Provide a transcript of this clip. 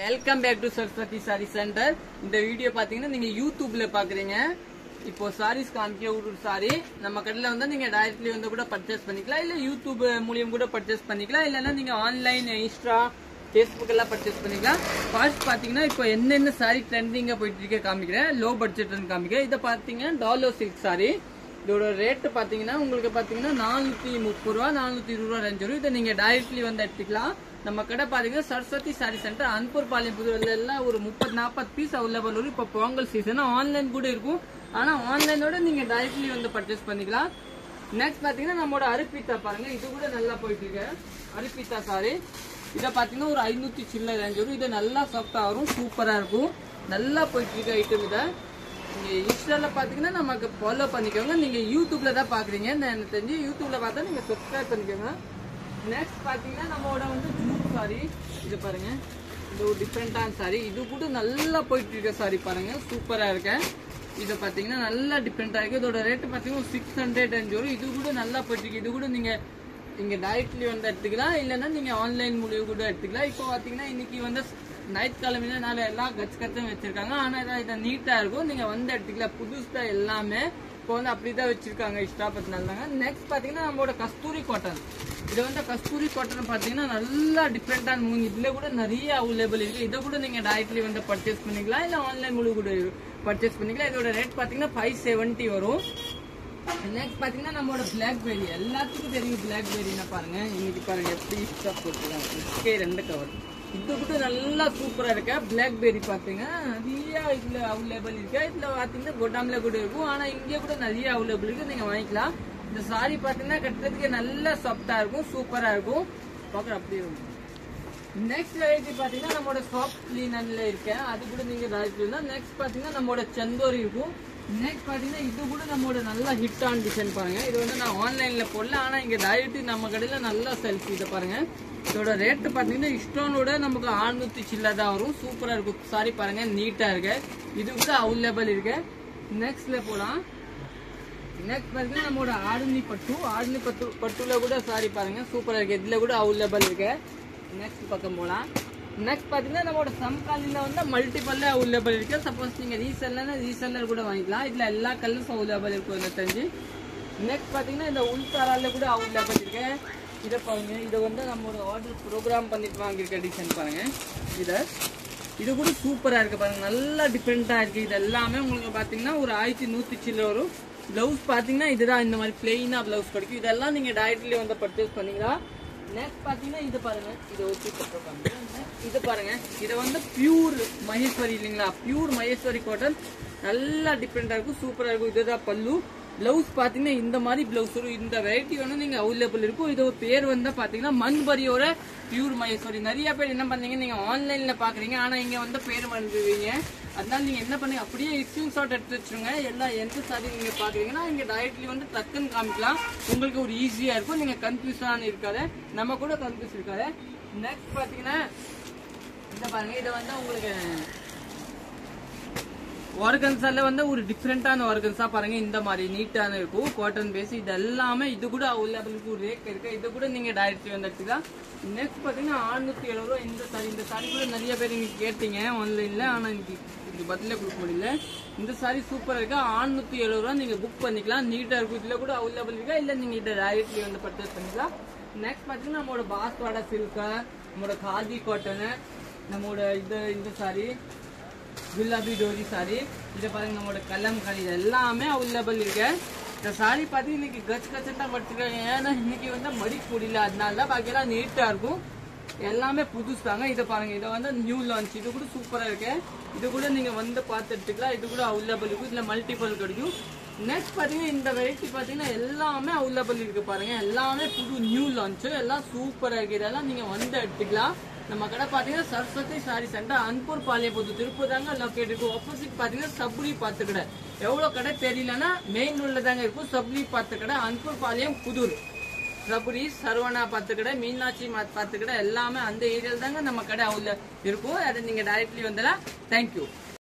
Welcome back to Saraswathi sari centre. இந்த video பாத்தீங்கன்னா நீங்க யூடியூப்ல பாக்குறீங்க. இப்போ சாரீஸ் காமிக்க ஒரு சாரி நம்ம கடையில வந்து நீங்க டைரக்ட்லி வந்து கூட பர்ச்சேஸ் பண்ணிக்கலாம், இல்ல யூடியூப் மூலியம் கூட பர்ச்சேஸ் பண்ணிக்கலாம், இல்லன்னா நீங்க ஆன்லைன் இன்ஸ்டா Facebook எல்லாம் பர்ச்சேஸ் பண்ணிக்கலாம். ஃபர்ஸ்ட் பாத்தீங்கன்னா இப்போ என்னென்ன சாரி ட்ரெண்டிங்கா போயிட்டு இருக்க காமிக்கிறேன். லோ பட்ஜெட்னு காமிக்கிறேன். இதை பாத்தீங்கன்னா டாலர் சில்க் சாரி. இதோட ரேட் பாத்தீங்கன்னா உங்களுக்கு பாத்தீங்கன்னா 430 ரூபா 420 ரூபா ரேஞ்ச் வரும். இதை நீங்க டைரக்ட்லி வந்து எடுத்துக்கலாம். நம்ம கடை பாத்தீங்கன்னா சரஸ்வதி சாரி சென்டர் அன்பூர் பாளையம் புதுல எல்லாம் ஒரு 30-40 பீஸ் அவைலபிள் வரும். இப்போ பொங்கல் சீசன் ஆன்லைன் கூட இருக்கும். ஆனா ஆன்லைனோட நீங்க டைரக்ட்லி வந்து பர்ச்சேஸ் பண்ணிக்கலாம். நெக்ஸ்ட் பாத்தீங்கன்னா நம்மளோட அரிப்பீத்தா பாருங்க, இது கூட நல்லா போயிட்டு இருக்கு. அரிப்பீத்தா சாரி இதை பாத்தீங்கன்னா ஒரு 500 சில்ல ரேஞ்ச் வரும். இது நல்லா சாஃப்டா வரும், சூப்பரா இருக்கும், நல்லா போயிட்டு இருக்க ஐட்டம். இதை நீங்க இன்ஸ்டால பாத்தீங்கன்னா நமக்கு ஃபாலோ பண்ணிக்கோங்க. நீங்க யூடியூப்ல தான் பாக்குறீங்க, எனக்கு தெரிஞ்சு யூடியூப்ல பார்த்தா நீங்க சப்ஸ்கிரைப் பண்ணிக்கோங்க. நெக்ஸ்ட் பாத்தீங்கன்னா நம்மளோட வந்து ஜூட் சாரி, இது பாருங்க, இது ஒரு டிஃப்ரெண்டான சாரி. இது கூட நல்லா போயிட்டு இருக்க சாரி பாருங்க, சூப்பரா இருக்கு. இதை பாத்தீங்கன்னா நல்லா டிஃப்ரெண்டா இருக்கு. இதோட ரேட் பாத்தீங்கன்னா 600 வரும். இது கூட நல்லா போயிட்டு இருக்கு. இது கூட நீங்க இங்க டைரக்ட்லி வந்து எடுத்துக்கலாம், இல்லைன்னா நீங்க ஆன்லைன் மூலியம் கூட எடுத்துக்கலாம். இப்போ பாத்தீங்கன்னா இன்னைக்கு வந்து நைட் கிழமைனால எல்லாம் கச்சும் வச்சிருக்காங்க. ஆனா இதை நீட்டா இருக்கும், நீங்க வந்து எடுத்துக்கலாம். புதுசா எல்லாமே இப்போ வந்து அப்படிதான் வச்சிருக்காங்க, இஷ்டப்பட்டனால தாங்க. நெக்ஸ்ட் பாத்தீங்கன்னா நம்மளோட கஸ்தூரி காட்டன். இது வந்து கஸ்தூரி காட்டன் பாத்தீங்கன்னா நல்லா டிஃப்ரெண்டான மூணு இதுல கூட நிறைய அவைலபிள் இருக்கு. இதை கூட நீங்க டைரக்ட்லி வந்து பர்ச்சேஸ் பண்ணிக்கலாம், இல்ல ஆன்லைன் மூலம் கூட பர்ச்சேஸ் பண்ணிக்கலாம். இதோட ரேட் பாத்தீங்கன்னா 570 வரும். நெக்ஸ்ட் பாத்தீங்கன்னா நம்மளோட பிளாக்பெரி, எல்லாத்துக்கும் தெரியும் பிளாக்பெரினா பாருங்க. இன்னைக்கு பாருங்க எப்படி ஸ்டாப் போட்டுருக்காங்க, 2 கவர். இது கூட நல்லா சூப்பரா இருக்க. பிளாக்பெரி பாத்தீங்கன்னா நிறைய இதுல அவைலபிள் இருக்கு. இதுல பாத்தீங்கன்னா கோடாம்ல கூட இருக்கும், ஆனா இங்க கூட நிறைய அவைலபிள் இருக்கு, நீங்க வாங்கிக்கலாம். இந்த சாரி பாத்தீங்கன்னா கட்டுறதுக்கு நல்லா சாஃப்டா இருக்கும், சூப்பரா இருக்கும், பாக்குற அப்படி இருக்கும். நெக்ஸ்ட் வெரைட்டி பாத்தீங்கன்னா நம்மளோட சாஃப்ட் லினன்ல இருக்கு, அது கூட நீங்க டைரக்ட்லி. நெக்ஸ்ட் பாத்தீங்கன்னா நம்மளோட சந்தோரி இருக்கும். நெக்ஸ்ட் பாத்தீங்கன்னா இது கூட நம்மளோட நல்லா ஹிட் ஆன் டிசைன் பாருங்க. இது வந்து நான் ஆன்லைன்ல போடல, ஆனா இங்க டைரக்ட்லி நம்ம கடையில நல்லா செல்ஃபி. இதை பாருங்க, இதோட ரேட் பாத்தீங்கன்னா இஸ்டோனோட நமக்கு 600 சில்ல தான் வரும். சூப்பரா இருக்கும் சாரி பாருங்க, நீட்டா இருக்கு. இது கூட அவைலபிள் இருக்கு. நெக்ஸ்ட்ல போலாம். நெக்ஸ்ட் பாத்தீங்கன்னா நம்மளோட ஆடுனி பட்டுல கூட சாரி பாருங்க, சூப்பரா இருக்கு. இதுல கூட அவைலபிள் இருக்கு. நெக்ஸ்ட் பக்கம் போலாம். நெக்ஸ்ட் பாத்தீங்கன்னா நம்மளோட சம்காலில வந்து மல்டிபிள் அவைலபிள் இருக்கு. சப்போஸ் நீங்க ரீசெல்லர் கூட வாங்கிக்கலாம். இதுல எல்லா கலர்ஸ் அவைலபிள் இருக்கும் எனக்கு தெரிஞ்சு. நெக்ஸ்ட் பாத்தீங்கன்னா இந்த உள்தாரால கூட அவைலபிள் இருக்கு. இதை பாருங்க, இதை வந்து நம்மளோட ஆர்டர் ப்ரோக்ராம் பண்ணிட்டு வாங்கியிருக்க டிசைன் பாருங்க. இது கூட சூப்பரா இருக்கு பாருங்க, நல்லா டிஃப்ரெண்டா இருக்கு. இது எல்லாமே உங்களுக்கு பாத்தீங்கன்னா ஒரு 1100 சில்ல வரும். பிளவுஸ் பாத்தீங்கன்னா இதுதான், இந்த மாதிரி பிளெயினா பிளவுஸ் கிடைக்கும். இதெல்லாம் நீங்க டைரக்ட்லி வந்து பர்ச்சேஸ் பண்ணிக்கலாம். நெக்ஸ்ட் பாத்தீங்கன்னா இது பாருங்க, இது ஓகே போட்டுருக்காங்க. இது பாருங்க, இது வந்து பியூர் மகேஸ்வரி இல்லைங்களா, பியூர் மகேஸ்வரி காட்டன், நல்லா டிஃப்ரெண்டா இருக்கும், சூப்பரா இருக்கும். இதுதான் பல்லு. பிளவுஸ் பாத்தீங்கன்னா இந்த மாதிரி பிளவுஸ் வரும். இந்த வெரைட்டி வந்து நீங்க அவைலபிள் இருக்கும். இது பேர் வந்து பாத்தீங்கன்னா மண்பரியோட பியூர் மகேஸ்வரி. நிறைய பேர் என்ன பண்ணீங்க, நீங்க ஆன்லைன்ல பாக்குறீங்க, ஆனா இங்க வந்து பேர் மறந்துடுவீங்க. அதனால நீங்க என்ன பண்ணீங்க, அப்படியே ஸ்கிரீன்ஷாட் எடுத்து வச்சுருங்க. எல்லாம் எந்த சாரி நீங்க பாக்குறீங்கன்னா இங்க டைரக்ட்லி வந்து டக்குன்னு காமிக்கலாம். உங்களுக்கு ஒரு ஈஸியா இருக்கும், நீங்க கன்ஃபியூஷன் இருக்காது, நம்ம கூட கன்ஃபியூஸ் இருக்காது. நெக்ஸ்ட் பாத்தீங்கன்னா இந்த பாருங்க, இதை வந்து உங்களுக்கு ஆர்கன்ஸால வந்து ஒரு டிஃப்ரெண்டான ஆர்கன்ஸா பாருங்க, இந்த மாதிரி நீட்டான இருக்கும், காட்டன் பேஸ். இது எல்லாமே இது கூட அவைலபிள் ரேக் இருக்கு. இது கூட நீங்க டைரக்ட்லி வந்து எடுத்துக்கலாம். நெக்ஸ்ட் பாத்தீங்கன்னா 670 ரூபா இந்த சாரி கூட நிறைய பேர் நீங்க கேட்டீங்க ஆன்லைன்ல, ஆனா இது பதில கொடுக்க முடியல. இந்த சாரி சூப்பரா இருக்கு, 670 ரூபா நீங்க புக் பண்ணிக்கலாம், நீட்டா இருக்கும். இதுல கூட அவைலபிள் இருக்கா, இல்ல நீங்க இதை டைரக்ட்லி வந்து பர்ச்சேஸ் பண்ணிக்கலாம். நெக்ஸ்ட் பாத்தீங்கன்னா நம்மளோட பாஸ்வாடா சில்க், நம்மளோட காதி காட்டன், நம்மளோட இந்த சாரி குலாபி டோரி சாரி, இதை பாருங்க நம்மளோட கலம்காரி, இது எல்லாமே அவைலபிள் இருக்கு. இந்த சாரி பார்த்து இன்னைக்கு கச்சுன்னு தான் படுத்துருக்காங்க, ஏன்னா இன்னைக்கு வந்து மடிக்க முடியல, அதனால தான் பாக்கியெல்லாம் நீட்டா இருக்கும், எல்லாமே புதுசாங்க. இதை பாருங்க, இதை வந்து நியூ லான்ச். இது கூட சூப்பரா இருக்கு. இது கூட நீங்க வந்து பார்த்து எடுத்துக்கலாம். இது கூட அவைலபிள் இருக்கும், இதுல மல்டிபிள் கிடைக்கும். நெக்ஸ்ட் பாத்தீங்கன்னா இந்த வெரைட்டி பாத்தீங்கன்னா எல்லாமே அவைலபிள் இருக்கு பாருங்க, எல்லாமே புது நியூ லான்ச், எல்லாம் சூப்பரா இருக்கு. இதெல்லாம் நீங்க வந்து எடுத்துக்கலாம். நம்ம கடை பாத்தீங்கன்னா சரஸ்வதி சாரி சென்டர் அன்பூர் பாளையம் திருப்பூர் தாங்க லொக்கேட் இருக்கும். ஆப்போசிட் பாத்தீங்கன்னா சப்ரி பாத்து கடை, எவ்வளவு கடை தெரியலன்னா மெயின் ரோட்ல தாங்க இருக்கும். சப்ரி பாத்து கடை, அன்பூர் பாளையம் புதூர், சபரி சரவணா பாத்து கடை, மீனாட்சி பாத்து கடை, எல்லாமே அந்த ஏரியால தாங்க நம்ம கடை அவ்வளவு இருக்கும். அதை நீங்க டைரக்ட்லி வந்தலாம். தேங்க்யூ.